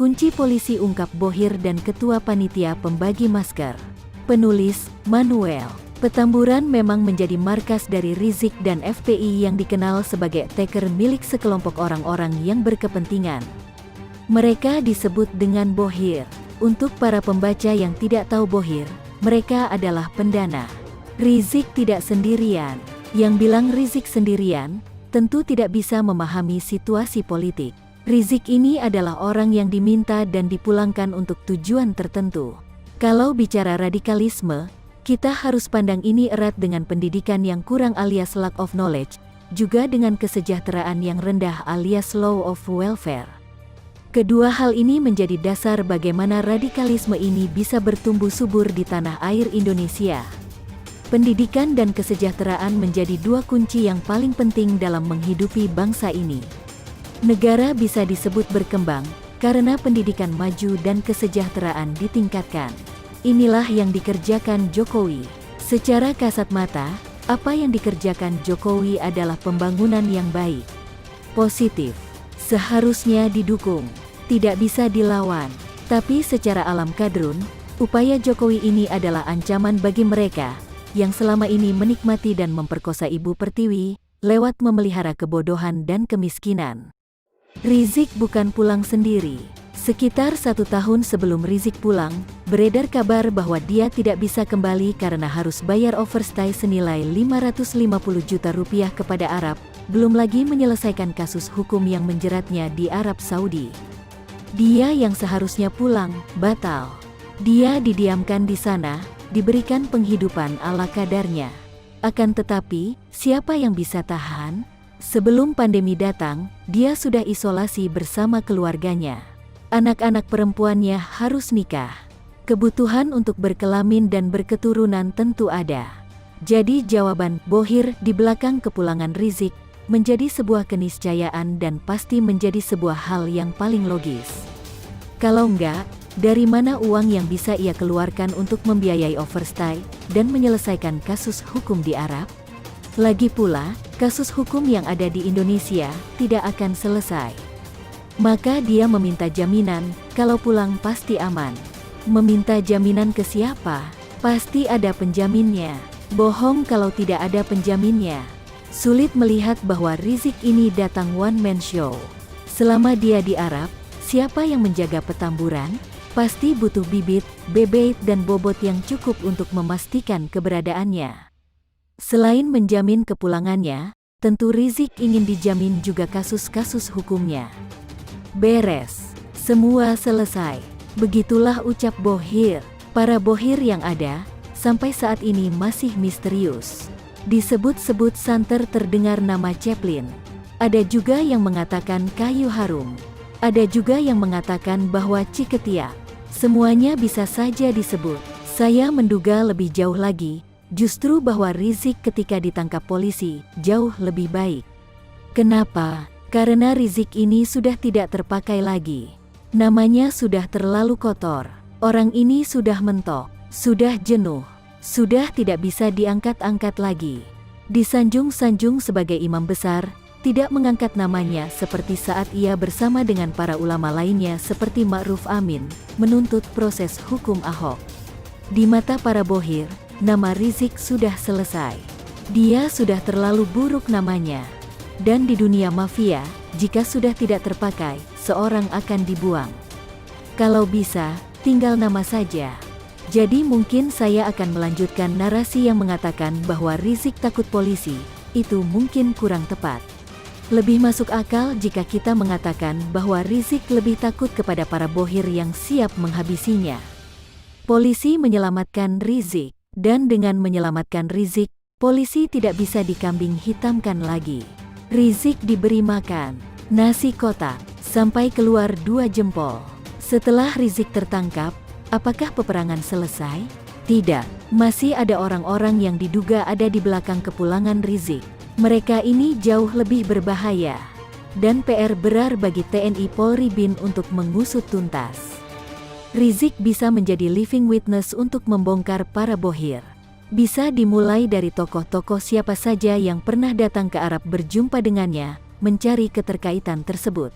Kunci polisi ungkap Bohir dan Ketua Panitia Pembagi Masker. Penulis, Manuel. Petamburan memang menjadi markas dari Rizik dan FPI yang dikenal sebagai taker milik sekelompok orang-orang yang berkepentingan. Mereka disebut dengan Bohir. Untuk para pembaca yang tidak tahu Bohir, mereka adalah pendana. Rizik tidak sendirian. Yang bilang Rizik sendirian, tentu tidak bisa memahami situasi politik. Rizik ini adalah orang yang diminta dan dipulangkan untuk tujuan tertentu. Kalau bicara radikalisme, kita harus pandang ini erat dengan pendidikan yang kurang alias lack of knowledge, juga dengan kesejahteraan yang rendah alias low of welfare. Kedua hal ini menjadi dasar bagaimana radikalisme ini bisa bertumbuh subur di tanah air Indonesia. Pendidikan dan kesejahteraan menjadi dua kunci yang paling penting dalam menghidupi bangsa ini. Negara bisa disebut berkembang karena pendidikan maju dan kesejahteraan ditingkatkan. Inilah yang dikerjakan Jokowi. Secara kasat mata, apa yang dikerjakan Jokowi adalah pembangunan yang baik, positif, seharusnya didukung, tidak bisa dilawan. Tapi secara alam kadrun, upaya Jokowi ini adalah ancaman bagi mereka yang selama ini menikmati dan memperkosa Ibu Pertiwi lewat memelihara kebodohan dan kemiskinan. Rizik bukan pulang sendiri. Sekitar 1 tahun sebelum Rizik pulang, beredar kabar bahwa dia tidak bisa kembali karena harus bayar overstay senilai 550 juta rupiah kepada Arab, belum lagi menyelesaikan kasus hukum yang menjeratnya di Arab Saudi. Dia yang seharusnya pulang, batal. Dia didiamkan di sana, diberikan penghidupan ala kadarnya. Akan tetapi, siapa yang bisa tahan? Sebelum pandemi datang, dia sudah isolasi bersama keluarganya. Anak-anak perempuannya harus nikah. Kebutuhan untuk berkelamin dan berketurunan tentu ada. Jadi jawaban Bohir di belakang kepulangan Rizik menjadi sebuah keniscayaan dan pasti menjadi sebuah hal yang paling logis. Kalau enggak, dari mana uang yang bisa ia keluarkan untuk membiayai overstay dan menyelesaikan kasus hukum di Arab? Lagi pula, kasus hukum yang ada di Indonesia tidak akan selesai. Maka dia meminta jaminan, kalau pulang pasti aman. Meminta jaminan ke siapa? Pasti ada penjaminnya. Bohong kalau tidak ada penjaminnya. Sulit melihat bahwa Rizik ini datang one man show. Selama dia di Arab, siapa yang menjaga Petamburan? Pasti butuh bibit, bebek dan bobot yang cukup untuk memastikan keberadaannya. Selain menjamin kepulangannya, tentu Rizik ingin dijamin juga kasus-kasus hukumnya. Beres. Semua selesai. Begitulah ucap Bohir. Para Bohir yang ada, sampai saat ini masih misterius. Disebut-sebut santer terdengar nama Chaplin. Ada juga yang mengatakan Kayu Harum. Ada juga yang mengatakan bahwa Ciketiak. Semuanya bisa saja disebut. Saya menduga lebih jauh lagi, justru bahwa Rizik ketika ditangkap polisi, jauh lebih baik. Kenapa? Karena Rizik ini sudah tidak terpakai lagi. Namanya sudah terlalu kotor. Orang ini sudah mentok, sudah jenuh, sudah tidak bisa diangkat-angkat lagi. Disanjung-sanjung sebagai imam besar, tidak mengangkat namanya seperti saat ia bersama dengan para ulama lainnya seperti Ma'ruf Amin, menuntut proses hukum Ahok. Di mata para Bohir, nama Rizik sudah selesai. Dia sudah terlalu buruk namanya. Dan di dunia mafia, jika sudah tidak terpakai, seorang akan dibuang. Kalau bisa, tinggal nama saja. Jadi mungkin saya akan melanjutkan narasi yang mengatakan bahwa Rizik takut polisi, itu mungkin kurang tepat. Lebih masuk akal jika kita mengatakan bahwa Rizik lebih takut kepada para Bohir yang siap menghabisinya. Polisi menyelamatkan Rizik. Dan dengan menyelamatkan Rizik, polisi tidak bisa dikambing hitamkan lagi. Rizik diberi makan nasi kotak sampai keluar 2 jempol. Setelah Rizik tertangkap, apakah peperangan selesai? Tidak, masih ada orang-orang yang diduga ada di belakang kepulangan Rizik. Mereka ini jauh lebih berbahaya. Dan PR berar bagi TNI Polri BIN untuk mengusut tuntas. Rizik bisa menjadi living witness untuk membongkar para Bohir. Bisa dimulai dari tokoh-tokoh siapa saja yang pernah datang ke Arab berjumpa dengannya, mencari keterkaitan tersebut.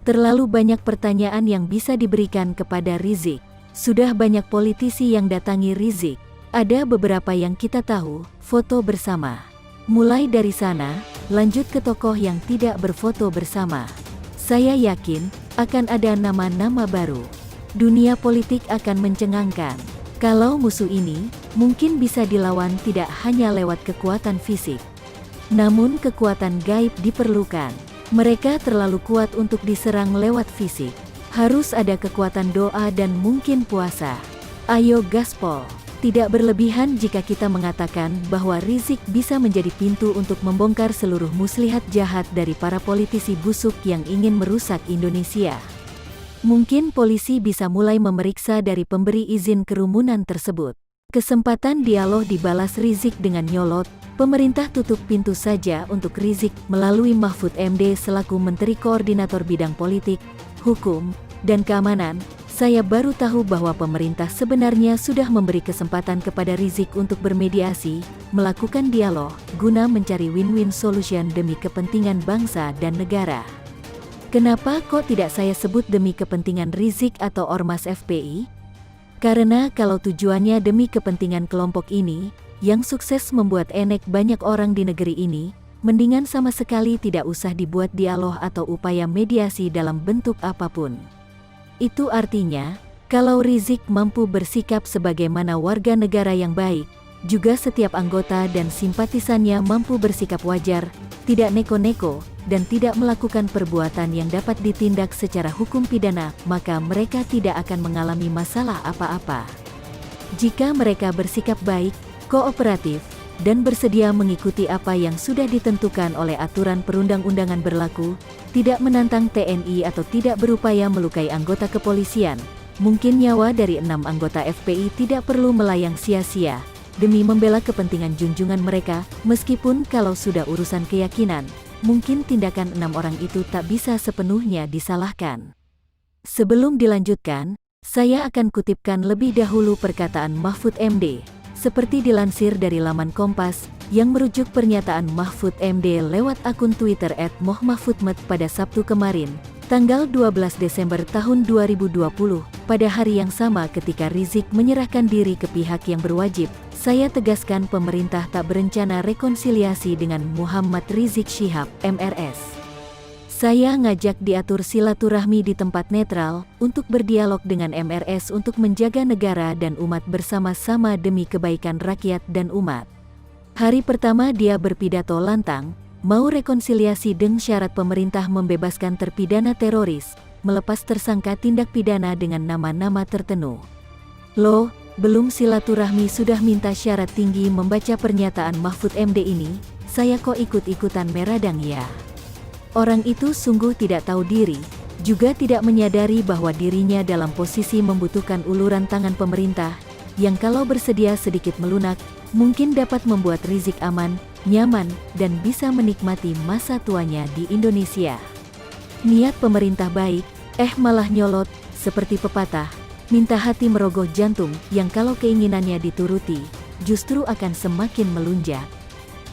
Terlalu banyak pertanyaan yang bisa diberikan kepada Rizik. Sudah banyak politisi yang datangi Rizik. Ada beberapa yang kita tahu, foto bersama. Mulai dari sana, lanjut ke tokoh yang tidak berfoto bersama. Saya yakin, akan ada nama-nama baru. Dunia politik akan mencengangkan. Kalau musuh ini, mungkin bisa dilawan tidak hanya lewat kekuatan fisik. Namun kekuatan gaib diperlukan. Mereka terlalu kuat untuk diserang lewat fisik. Harus ada kekuatan doa dan mungkin puasa. Ayo gaspol. Tidak berlebihan jika kita mengatakan bahwa Rizik bisa menjadi pintu untuk membongkar seluruh muslihat jahat dari para politisi busuk yang ingin merusak Indonesia. Mungkin polisi bisa mulai memeriksa dari pemberi izin kerumunan tersebut. Kesempatan dialog dibalas Rizik dengan nyolot, pemerintah tutup pintu saja untuk Rizik melalui Mahfud MD selaku Menteri Koordinator Bidang Politik, Hukum, dan Keamanan. Saya baru tahu bahwa pemerintah sebenarnya sudah memberi kesempatan kepada Rizik untuk bermediasi, melakukan dialog, guna mencari win-win solution demi kepentingan bangsa dan negara. Kenapa kok tidak saya sebut demi kepentingan Rizik atau Ormas FPI? Karena kalau tujuannya demi kepentingan kelompok ini, yang sukses membuat enek banyak orang di negeri ini, mendingan sama sekali tidak usah dibuat dialog atau upaya mediasi dalam bentuk apapun. Itu artinya, kalau Rizik mampu bersikap sebagaimana warga negara yang baik, juga setiap anggota dan simpatisannya mampu bersikap wajar, tidak neko-neko, dan tidak melakukan perbuatan yang dapat ditindak secara hukum pidana, maka mereka tidak akan mengalami masalah apa-apa. Jika mereka bersikap baik, kooperatif, dan bersedia mengikuti apa yang sudah ditentukan oleh aturan perundang-undangan berlaku, tidak menantang TNI atau tidak berupaya melukai anggota kepolisian, mungkin nyawa dari 6 anggota FPI tidak perlu melayang sia-sia, demi membela kepentingan junjungan mereka, meskipun kalau sudah urusan keyakinan, mungkin tindakan 6 orang itu tak bisa sepenuhnya disalahkan. Sebelum dilanjutkan, saya akan kutipkan lebih dahulu perkataan Mahfud MD, seperti dilansir dari laman Kompas, yang merujuk pernyataan Mahfud MD lewat akun Twitter @mohmahfudmed pada Sabtu kemarin, tanggal 12 Desember tahun 2020, pada hari yang sama ketika Rizik menyerahkan diri ke pihak yang berwajib. Saya tegaskan pemerintah tak berencana rekonsiliasi dengan Muhammad Rizik Syihab, MRS. Saya ngajak diatur silaturahmi di tempat netral, untuk berdialog dengan MRS untuk menjaga negara dan umat bersama-sama demi kebaikan rakyat dan umat. Hari pertama dia berpidato lantang, mau rekonsiliasi dengan syarat pemerintah membebaskan terpidana teroris, melepas tersangka tindak pidana dengan nama-nama tertentu. Loh, belum silaturahmi sudah minta syarat tinggi. Membaca pernyataan Mahfud MD ini, saya kok ikut-ikutan meradang ya. Orang itu sungguh tidak tahu diri, juga tidak menyadari bahwa dirinya dalam posisi membutuhkan uluran tangan pemerintah, yang kalau bersedia sedikit melunak, mungkin dapat membuat Rizik aman, nyaman, dan bisa menikmati masa tuanya di Indonesia. Niat pemerintah baik, malah nyolot, seperti pepatah, minta hati merogoh jantung, yang kalau keinginannya dituruti, justru akan semakin melunjak.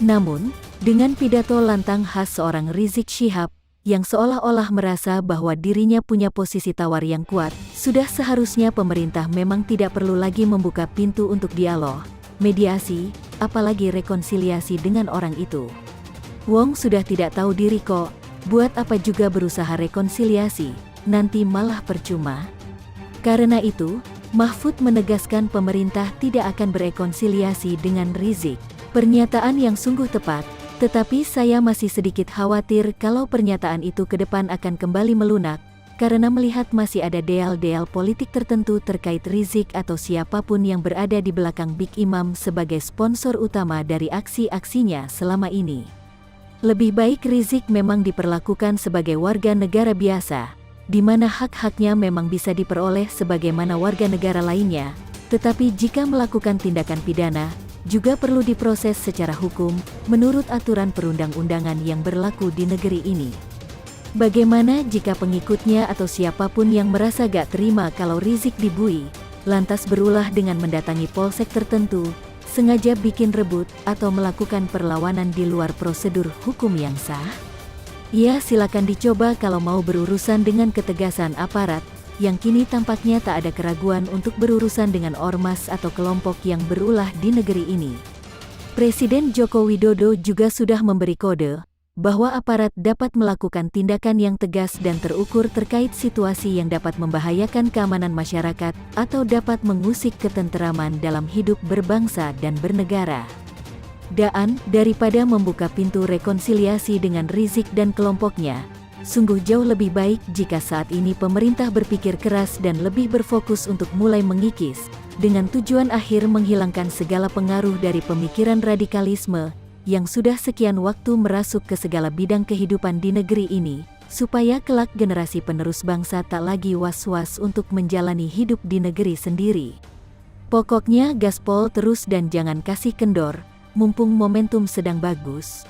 Namun, dengan pidato lantang khas seorang Rizik Syihab, yang seolah-olah merasa bahwa dirinya punya posisi tawar yang kuat, sudah seharusnya pemerintah memang tidak perlu lagi membuka pintu untuk dialog, mediasi, apalagi rekonsiliasi dengan orang itu. Wong sudah tidak tahu diri kok, buat apa juga berusaha rekonsiliasi, nanti malah percuma. Karena itu, Mahfud menegaskan pemerintah tidak akan berekonsiliasi dengan Rizik. Pernyataan yang sungguh tepat, tetapi saya masih sedikit khawatir kalau pernyataan itu ke depan akan kembali melunak, karena melihat masih ada deal-deal politik tertentu terkait Rizik atau siapapun yang berada di belakang Big Imam sebagai sponsor utama dari aksi-aksinya selama ini. Lebih baik Rizik memang diperlakukan sebagai warga negara biasa, di mana hak-haknya memang bisa diperoleh sebagaimana warga negara lainnya, tetapi jika melakukan tindakan pidana, juga perlu diproses secara hukum, menurut aturan perundang-undangan yang berlaku di negeri ini. Bagaimana jika pengikutnya atau siapapun yang merasa gak terima kalau Rizik dibui, lantas berulah dengan mendatangi polsek tertentu, sengaja bikin rebut, atau melakukan perlawanan di luar prosedur hukum yang sah? Ya, silakan dicoba kalau mau berurusan dengan ketegasan aparat, yang kini tampaknya tak ada keraguan untuk berurusan dengan ormas atau kelompok yang berulah di negeri ini. Presiden Joko Widodo juga sudah memberi kode bahwa aparat dapat melakukan tindakan yang tegas dan terukur terkait situasi yang dapat membahayakan keamanan masyarakat atau dapat mengusik ketenteraman dalam hidup berbangsa dan bernegara. Dan, daripada membuka pintu rekonsiliasi dengan Rizik dan kelompoknya, sungguh jauh lebih baik jika saat ini pemerintah berpikir keras dan lebih berfokus untuk mulai mengikis, dengan tujuan akhir menghilangkan segala pengaruh dari pemikiran radikalisme, yang sudah sekian waktu merasuk ke segala bidang kehidupan di negeri ini, supaya kelak generasi penerus bangsa tak lagi was-was untuk menjalani hidup di negeri sendiri. Pokoknya gaspol terus dan jangan kasih kendor, mumpung momentum sedang bagus.